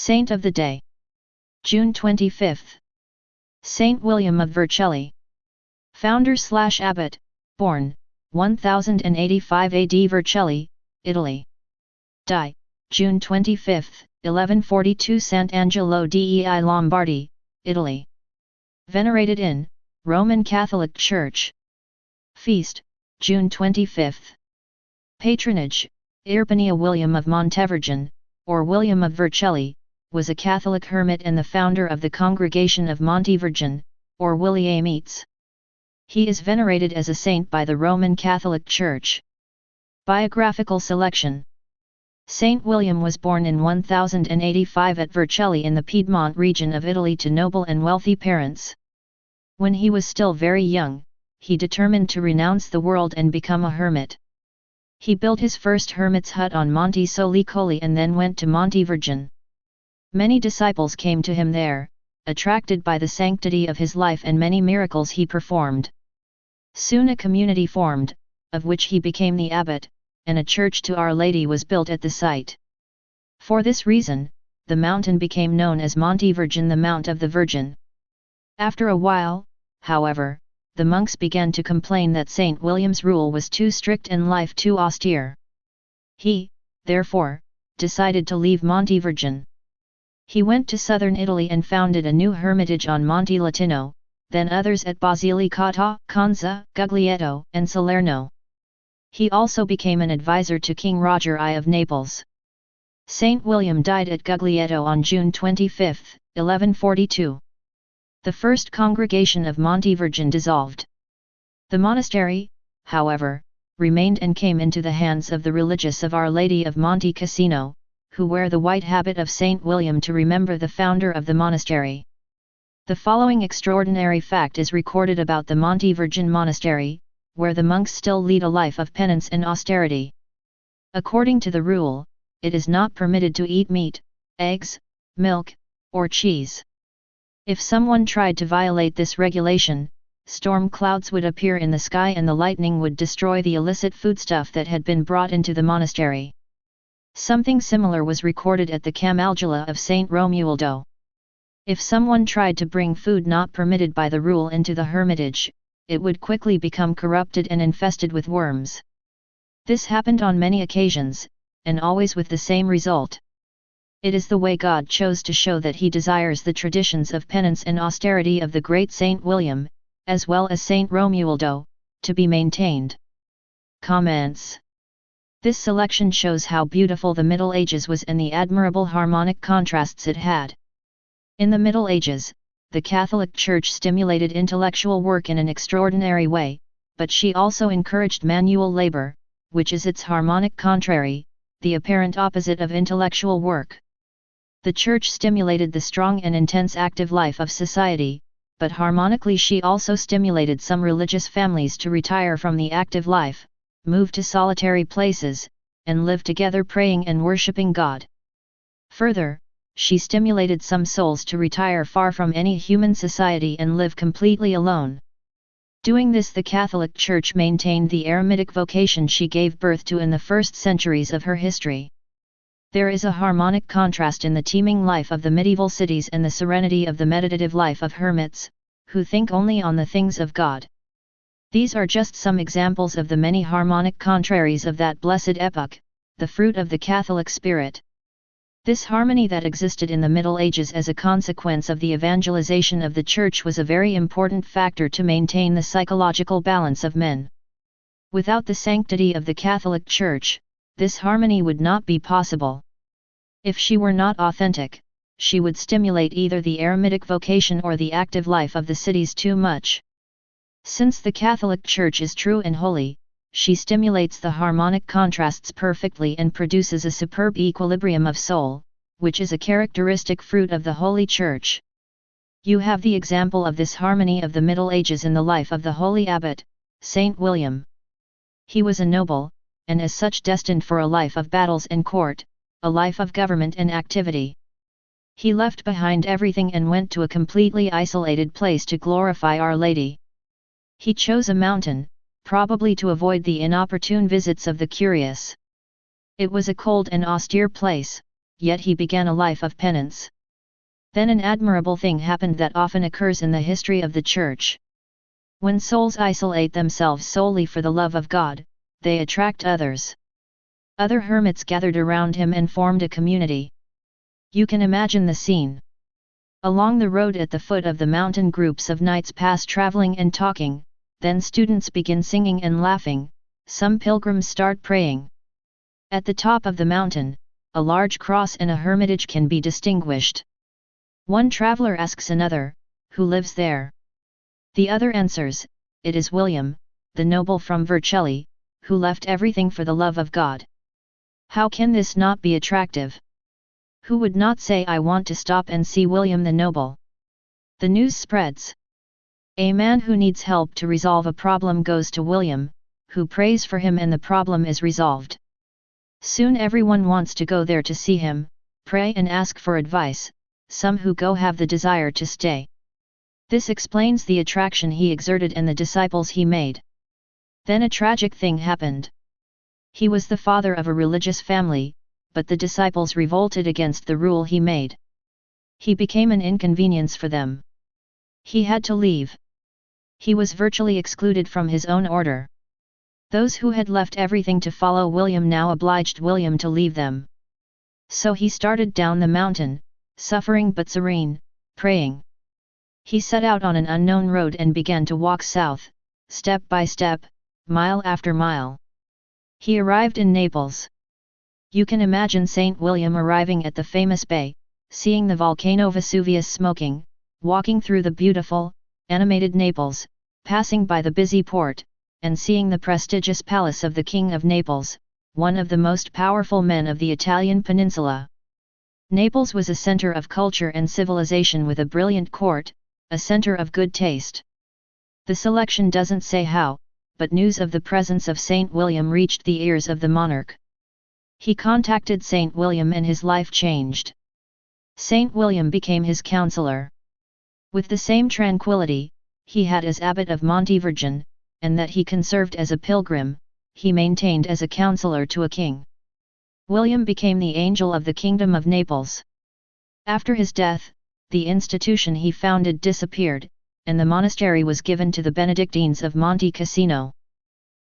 Saint of the Day. June 25. Saint William of Vercelli. Founder/abbot, born, 1085 AD Vercelli, Italy. Die, June 25, 1142 Sant'Angelo dei Lombardi, Italy. Venerated in, Roman Catholic Church. Feast, June 25. Patronage, Irpinea. William of Montevirgin, or William of Vercelli, was a Catholic hermit and the founder of the Congregation of Montevirgin, or Williamites. He is venerated as a saint by the Roman Catholic Church. Biographical selection. Saint William was born in 1085 at Vercelli in the Piedmont region of Italy to noble and wealthy parents. When he was still very young, he determined to renounce the world and become a hermit. He built his first hermit's hut on Monte Solicoli and then went to Montevirgin. Many disciples came to him there, attracted by the sanctity of his life and many miracles he performed. Soon a community formed, of which he became the abbot, and a church to Our Lady was built at the site. For this reason, the mountain became known as Montevirgin, the Mount of the Virgin. After a while, however, the monks began to complain that St. William's rule was too strict and life too austere. He, therefore, decided to leave Montevirgin. He went to southern Italy and founded a new hermitage on Monte Latino, then others at Basilicata, Conza, Guglielmo, and Salerno. He also became an advisor to King Roger I of Naples. Saint William died at Guglielmo on June 25, 1142. The first congregation of Montevirgin dissolved. The monastery, however, remained and came into the hands of the religious of Our Lady of Monte Cassino, who wear the white habit of Saint William to remember the founder of the monastery. The following extraordinary fact is recorded about the Montevirgin monastery, where the monks still lead a life of penance and austerity. According to the rule, it is not permitted to eat meat, eggs, milk, or cheese. If someone tried to violate this regulation, storm clouds would appear in the sky and the lightning would destroy the illicit foodstuff that had been brought into the monastery. Something similar was recorded at the Camaldula of Saint Romualdo. If someone tried to bring food not permitted by the rule into the hermitage, it would quickly become corrupted and infested with worms. This happened on many occasions, and always with the same result. It is the way God chose to show that He desires the traditions of penance and austerity of the great Saint William, as well as Saint Romualdo, to be maintained. Comments. This selection shows how beautiful the Middle Ages was and the admirable harmonic contrasts it had. In the Middle Ages, the Catholic Church stimulated intellectual work in an extraordinary way, but she also encouraged manual labor, which is its harmonic contrary, the apparent opposite of intellectual work. The Church stimulated the strong and intense active life of society, but harmonically she also stimulated some religious families to retire from the active life, move to solitary places, and live together praying and worshipping God. Further, she stimulated some souls to retire far from any human society and live completely alone. Doing this, the Catholic Church maintained the eremitic vocation she gave birth to in the first centuries of her history. There is a harmonic contrast in the teeming life of the medieval cities and the serenity of the meditative life of hermits, who think only on the things of God. These are just some examples of the many harmonic contraries of that blessed epoch, the fruit of the Catholic spirit. This harmony that existed in the Middle Ages as a consequence of the evangelization of the Church was a very important factor to maintain the psychological balance of men. Without the sanctity of the Catholic Church, this harmony would not be possible. If she were not authentic, she would stimulate either the eremitic vocation or the active life of the cities too much. Since the Catholic Church is true and holy, she stimulates the harmonic contrasts perfectly and produces a superb equilibrium of soul, which is a characteristic fruit of the Holy Church. You have the example of this harmony of the Middle Ages in the life of the holy abbot, Saint William. He was a noble, and as such destined for a life of battles and court, a life of government and activity. He left behind everything and went to a completely isolated place to glorify Our Lady. He chose a mountain, probably to avoid the inopportune visits of the curious. It was a cold and austere place, yet he began a life of penance. Then an admirable thing happened that often occurs in the history of the Church. When souls isolate themselves solely for the love of God, they attract others. Other hermits gathered around him and formed a community. You can imagine the scene. Along the road at the foot of the mountain, groups of knights pass traveling and talking, then students begin singing and laughing, some pilgrims start praying. At the top of the mountain, a large cross and a hermitage can be distinguished. One traveler asks another, "Who lives there?" The other answers, "It is William, the noble from Vercelli, who left everything for the love of God." How can this not be attractive? Who would not say, "I want to stop and see William the Noble"? The news spreads. A man who needs help to resolve a problem goes to William, who prays for him, and the problem is resolved. Soon everyone wants to go there to see him, pray and ask for advice. Some who go have the desire to stay. This explains the attraction he exerted and the disciples he made. Then a tragic thing happened. He was the father of a religious family, but the disciples revolted against the rule he made. He became an inconvenience for them. He had to leave. He was virtually excluded from his own order. Those who had left everything to follow William now obliged William to leave them. So he started down the mountain, suffering but serene, praying. He set out on an unknown road and began to walk south, step by step, mile after mile. He arrived in Naples. You can imagine Saint William arriving at the famous bay, seeing the volcano Vesuvius smoking, walking through the beautiful, animated Naples, passing by the busy port, and seeing the prestigious palace of the King of Naples, one of the most powerful men of the Italian peninsula. Naples was a center of culture and civilization with a brilliant court, a center of good taste. The selection doesn't say how, but news of the presence of Saint William reached the ears of the monarch. He contacted Saint William and his life changed. Saint William became his counselor. With the same tranquility he had as abbot of Montevirgin, and that he conserved as a pilgrim, he maintained as a counselor to a king. William became the angel of the Kingdom of Naples. After his death, the institution he founded disappeared, and the monastery was given to the Benedictines of Monte Cassino.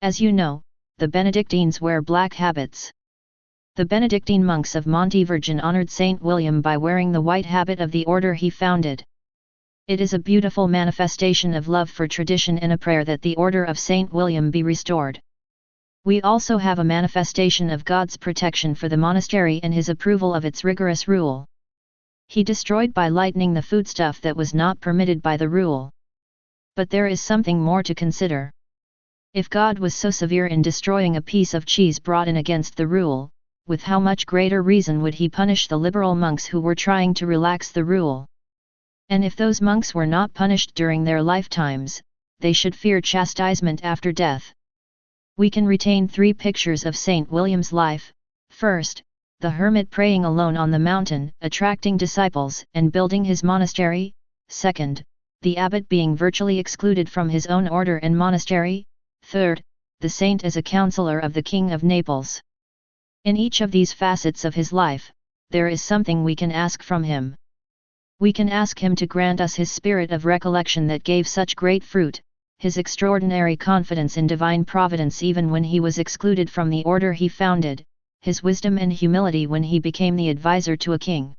As you know, the Benedictines wear black habits. The Benedictine monks of Montevirgin honored Saint William by wearing the white habit of the order he founded. It is a beautiful manifestation of love for tradition and a prayer that the order of Saint William be restored. We also have a manifestation of God's protection for the monastery and his approval of its rigorous rule. He destroyed by lightning the foodstuff that was not permitted by the rule. But there is something more to consider. If God was so severe in destroying a piece of cheese brought in against the rule, with how much greater reason would he punish the liberal monks who were trying to relax the rule? And if those monks were not punished during their lifetimes, they should fear chastisement after death. We can retain 3 pictures of Saint William's life. First, the hermit praying alone on the mountain, attracting disciples and building his monastery. Second, the abbot being virtually excluded from his own order and monastery. Third, the saint as a counselor of the King of Naples. In each of these facets of his life, there is something we can ask from him. We can ask him to grant us his spirit of recollection that gave such great fruit, his extraordinary confidence in divine providence even when he was excluded from the order he founded, his wisdom and humility when he became the advisor to a king.